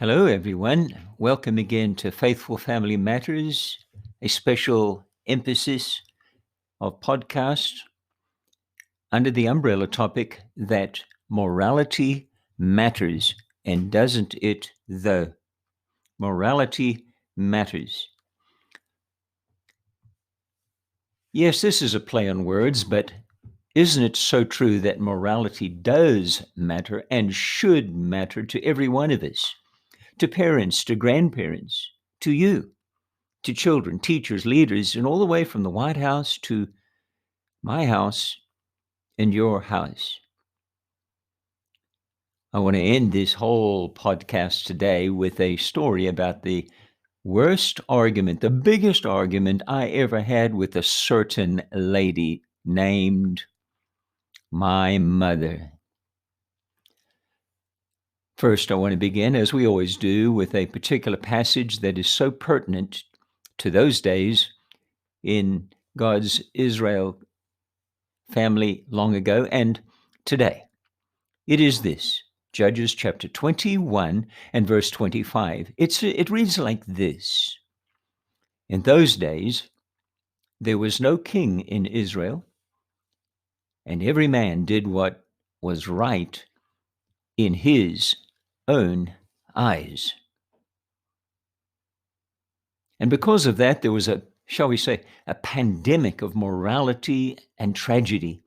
Hello, everyone. Welcome again to Faithful Family Matters, a special emphasis of podcast under the umbrella topic that morality matters. And doesn't it, though? Morality matters. Yes, this is a play on words, but isn't it so true that morality does matter and should matter to every one of us, to parents, to grandparents, to you? To children, teachers, leaders, and all the way from the White House to my house and your house. I want to end this whole podcast today with a story about the worst argument, the biggest argument I ever had with a certain lady named my mother. First, I want to begin, as we always do, with a particular passage that is so pertinent to those days in God's Israel family long ago and today. It is this, Judges chapter 21 and verse 25. It reads like this. In those days, there was no king in Israel, and every man did what was right in his own eyes. And because of that, there was shall we say, a pandemic of morality and tragedy.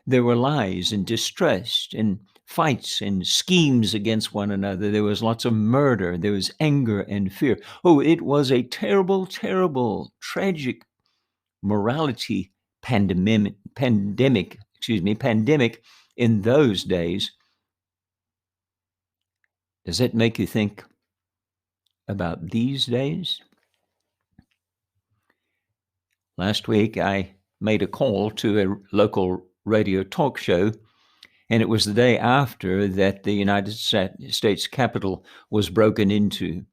There were lies and distrust and fights and schemes against one another. There was lots of murder. There was anger and fear. Oh, it was a terrible, terrible, tragic morality pandemic in those days. Does that make you think about these days? Last week, I made a call to a local radio talk show, and it was the day after that the United States Capitol was broken into.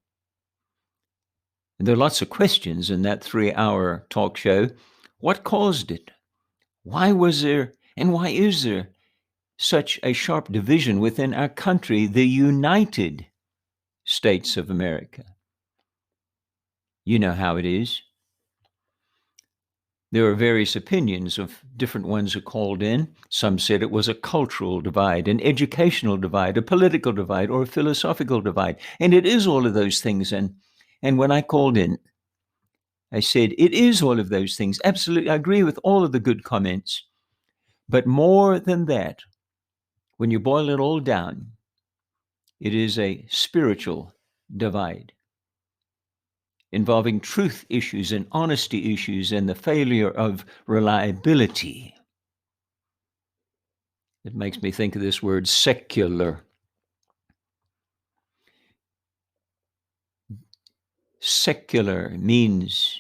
And there are lots of questions in that 3-hour talk show. What caused it? Why was there, and why is there, such a sharp division within our country, the United States of America? You know how it is. There are various opinions of different ones who called in. Some said it was a cultural divide, an educational divide, a political divide, or a philosophical divide. And it is all of those things. And when I called in, I said, it is all of those things. Absolutely. I agree with all of the good comments. But more than that, when you boil it all down, it is a spiritual divide involving truth issues and honesty issues and the failure of reliability. It makes me think of this word secular. Secular means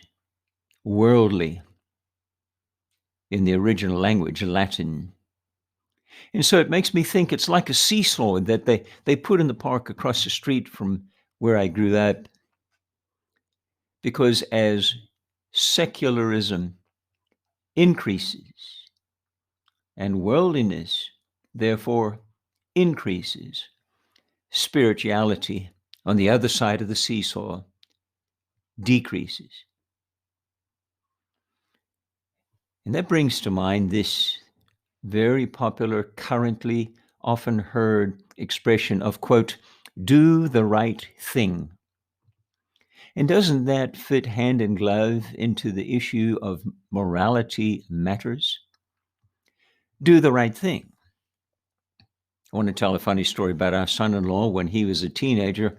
worldly in the original language, Latin. And so it makes me think it's like a seesaw that they put in the park across the street from where I grew up. Because as secularism increases and worldliness, therefore, increases, spirituality on the other side of the seesaw decreases. And that brings to mind this very popular, currently often heard expression of, quote, do the right thing. And doesn't that fit hand in glove into the issue of morality matters? Do the right thing. I want to tell a funny story about our son-in-law when he was a teenager.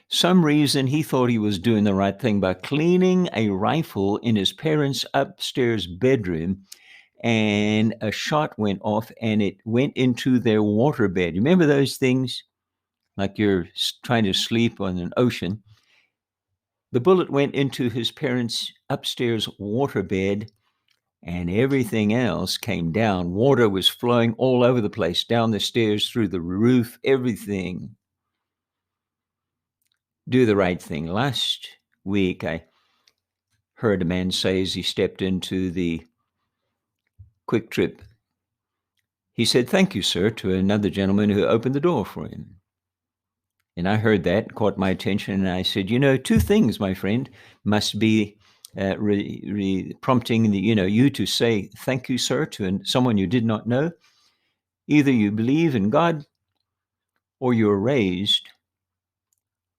Some reason he thought he was doing the right thing by cleaning a rifle in his parents' upstairs bedroom, and a shot went off and it went into their waterbed. You remember those things? Like you're trying to sleep on an ocean. The bullet went into his parents' upstairs waterbed, and everything else came down. Water was flowing all over the place, down the stairs, through the roof, everything. Do the right thing. Last week, I heard a man say as he stepped into the Quick Trip, he said, thank you, sir, to another gentleman who opened the door for him. And I heard that, caught my attention, and I said, two things, my friend, must be prompting you to say thank you, sir, to someone you did not know. Either you believe in God or you're raised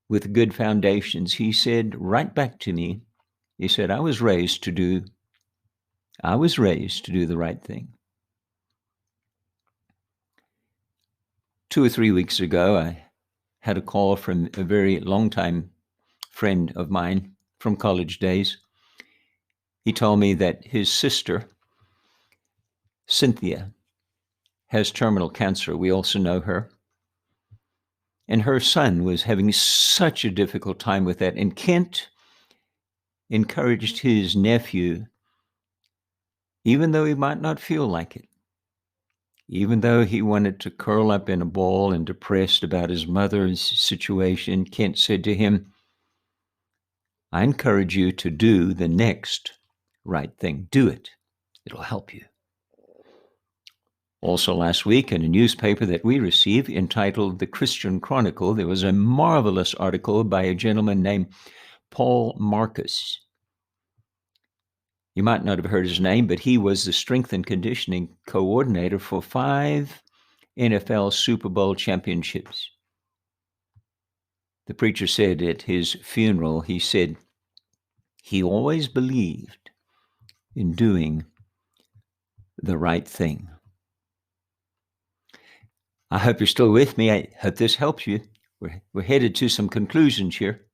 with good foundations. He said right back to me, he said, I was raised to do the right thing. 2 or 3 weeks ago, I had a call from a very long-time friend of mine from college days. He told me that his sister, Cynthia, has terminal cancer. We also know her. And her son was having such a difficult time with that. And Kent encouraged his nephew, even though he might not feel like it, even though he wanted to curl up in a ball and depressed about his mother's situation, Kent said to him, I encourage you to do the next right thing. Do it. It'll help you. Also last week, in a newspaper that we receive entitled The Christian Chronicle, there was a marvelous article by a gentleman named Paul Marcus. You might not have heard his name, but he was the strength and conditioning coordinator for 5 NFL Super Bowl championships. The preacher said at his funeral, he said, he always believed in doing the right thing. I hope you're still with me. I hope this helps you. We're headed to some conclusions here.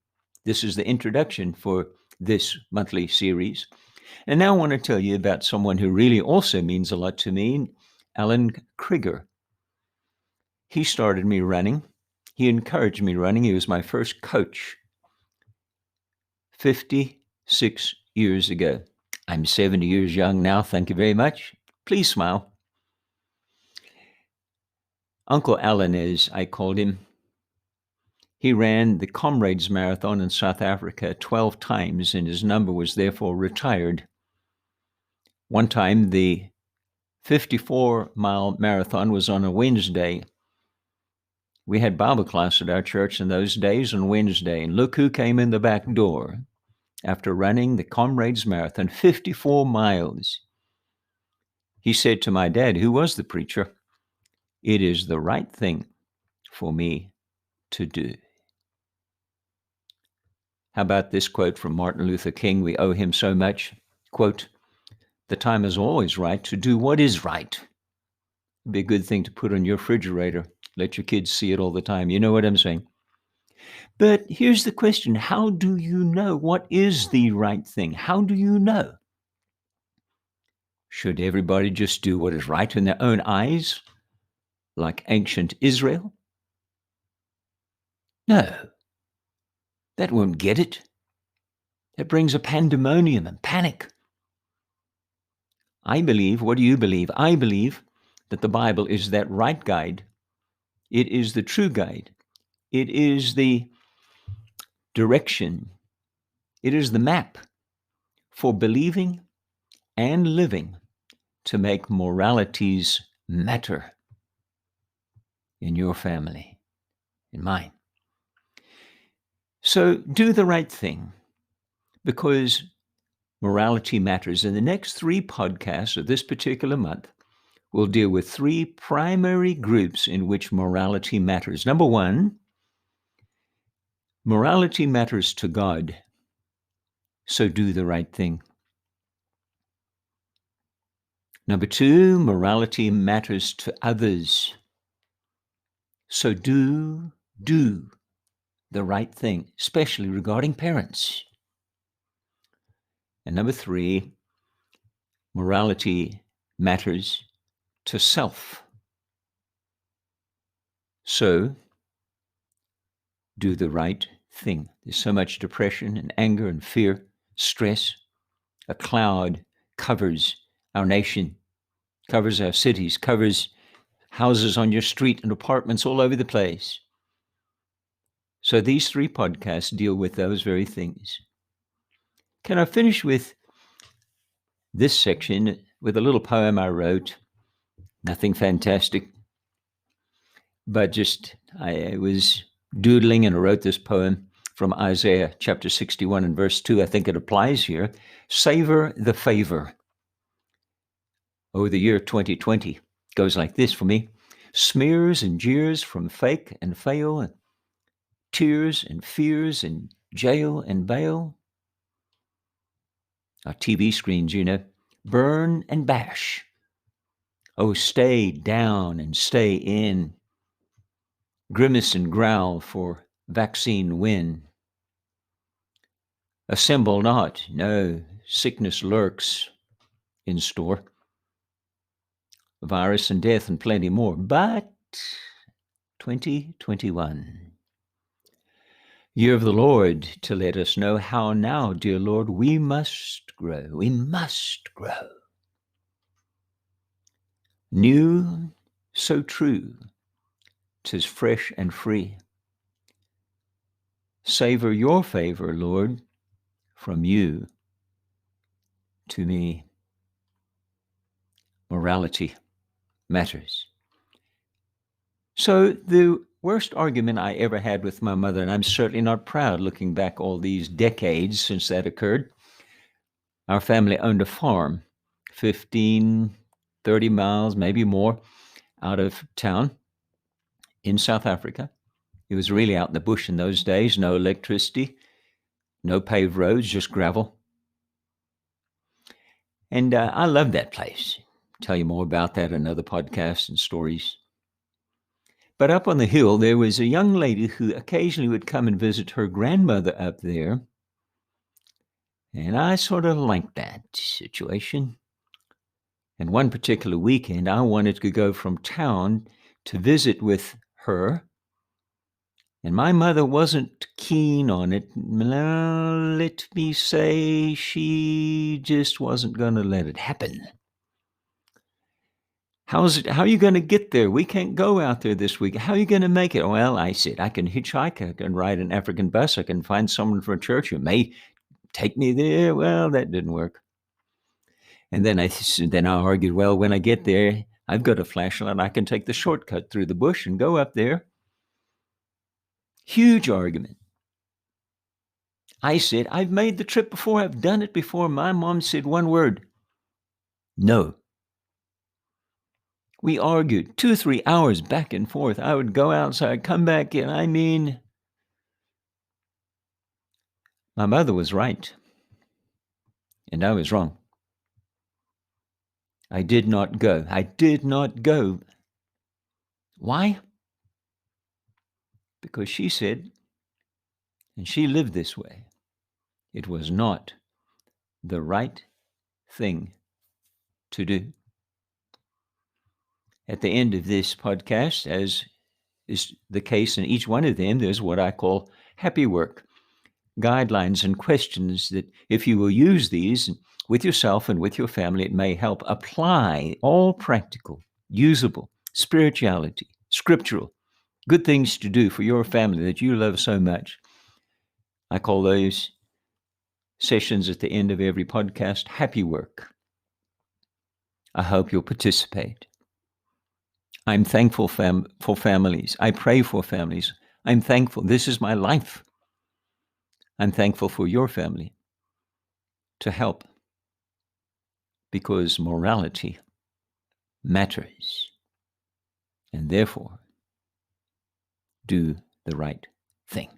This is the introduction for this monthly series. And now I want to tell you about someone who really also means a lot to me, Alan Krieger. He started me running. He encouraged me running. He was my first coach 56 years ago. I'm 70 years young now. Thank you very much. Please smile. Uncle Alan, as I called him, he ran the Comrades Marathon in South Africa 12 times, and his number was therefore retired. One time, the 54-mile marathon was on a Wednesday. We had Bible class at our church in those days on Wednesday, and look who came in the back door after running the Comrades Marathon, 54 miles. He said to my dad, who was the preacher, it is the right thing for me to do. How about this quote from Martin Luther King? We owe him so much. Quote, the time is always right to do what is right. It'd be a good thing to put on your refrigerator. Let your kids see it all the time. You know what I'm saying? But here's the question. How do you know what is the right thing? How do you know? Should everybody just do what is right in their own eyes, like ancient Israel? No. That won't get it. That brings a pandemonium and panic. I believe, what do you believe? I believe that the Bible is that right guide. It is the true guide. It is the direction. It is the map for believing and living to make moralities matter in your family, in mine. So do the right thing, because morality matters. In the next 3 podcasts of this particular month, we'll deal with 3 primary groups in which morality matters. Number 1, morality matters to God, so do the right thing. Number 2, morality matters to others, so do the right thing, especially regarding parents. And number 3, morality matters to self. So do the right thing. There's so much depression and anger and fear, stress. A cloud covers our nation, covers our cities, covers houses on your street and apartments all over the place. So these 3 podcasts deal with those very things. Can I finish with this section with a little poem I wrote? Nothing fantastic, but just I was doodling and I wrote this poem from Isaiah chapter 61 and verse 2. I think it applies here. Savor the favor. Oh, the year 2020 goes like this for me. Smears and jeers from fake and fail, and tears and fears and jail and bail. Our TV screens, burn and bash. Oh, stay down and stay in. Grimace and growl for vaccine win. Assemble not, no, sickness lurks in store. Virus and death and plenty more. But 2021, year of the Lord, to let us know how now, dear Lord, we must grow. We must grow. New, so true, 'tis fresh and free. Savor your favor, Lord, from you to me. Morality matters. So the worst argument I ever had with my mother, and I'm certainly not proud looking back all these decades since that occurred. Our family owned a farm 15, 30 miles, maybe more, out of town in South Africa. It was really out in the bush in those days, no electricity, no paved roads, just gravel. And I love that place. Tell you more about that in other podcasts and stories. But up on the hill, there was a young lady who occasionally would come and visit her grandmother up there. And I sort of liked that situation. And one particular weekend, I wanted to go from town to visit with her. And my mother wasn't keen on it. Let me say she just wasn't going to let it happen. How are you going to get there? We can't go out there this week. How are you going to make it? Well, I said, I can hitchhike. I can ride an African bus. I can find someone from a church who may take me there. Well, that didn't work. And then I argued, well, when I get there, I've got a flashlight. I can take the shortcut through the bush and go up there. Huge argument. I said, I've made the trip before. I've done it before. My mom said one word. No. We argued 2 or 3 hours back and forth. I would go outside, come back in. I mean, my mother was right, and I was wrong. I did not go. I did not go. Why? Because she said, and she lived this way, it was not the right thing to do. At the end of this podcast, as is the case in each one of them, there's what I call happy work, guidelines and questions that if you will use these with yourself and with your family, it may help apply all practical, usable spirituality, scriptural, good things to do for your family that you love so much. I call those sessions at the end of every podcast happy work. I hope you'll participate. I'm thankful for families. I pray for families. I'm thankful. This is my life. I'm thankful for your family to help because morality matters. And therefore, do the right thing.